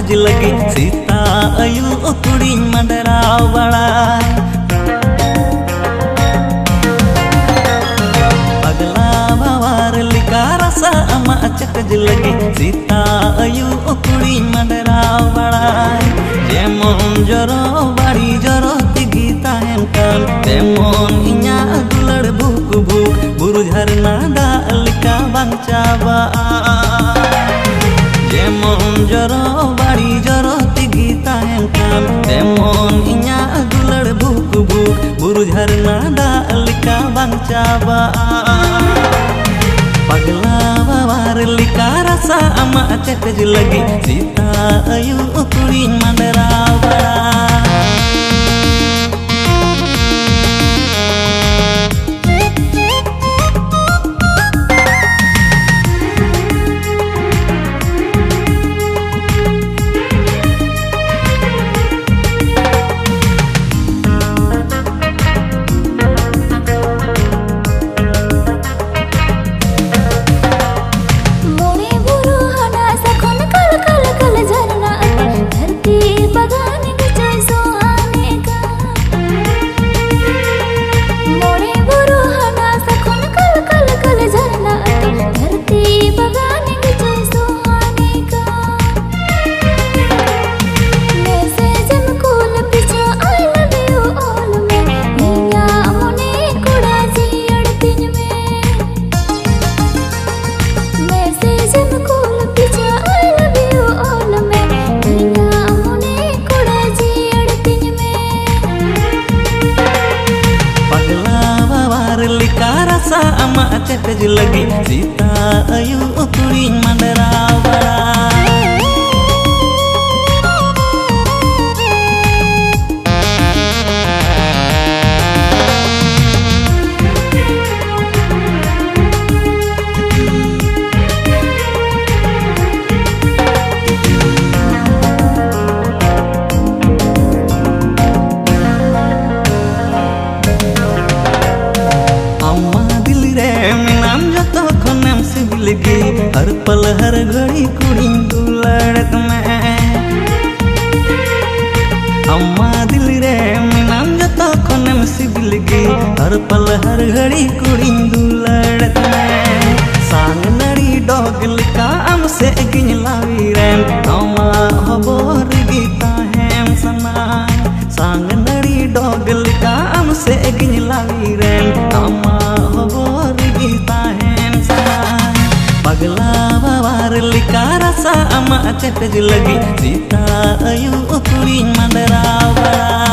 चेपज लगी सीता अयु कुड़ी मंडरा बड़ा पगला बावार लिका रसा अमा चेपज लगी सीता अयु कुड़ी मंडरा बड़ा जेमन जरो बाड़ी जरो तिगी ताहेन कान तेमन इन्या दुलड़ भूक भूक बुरु झरना दा लिका बांचाबा जेमन जरो बाड़ी जरो तिगी ताहेन कान तेमन इन्या दुलड़ भूक भूक बुरु झरना दा लिका बांचाबा पगला बावार लिका रसा अमा चेपज लगी सीता अयु कुड़ी मंडरा बड़ा अमा चेपज लगी सीता अयु कुड़ी मंडरा बड़ा हर पल हर घड़ी कुड़ी दुलड़त में अम्मा दिल रे नाम जतो खनम सिबिलगी हर पल हर घड़ी कुड़ी दुलड़त में सांग नड़ी डोगल का अम से गिन लावी रे अम्मा हबोर गीता है सना सांग नड़ी डोगल का अम से गिन लावी रे अम्मा हबोर गीता है सना पगला बावार लिका रसा अमा चेपज लगी सीता अयु कुड़ी मंडरा बड़ा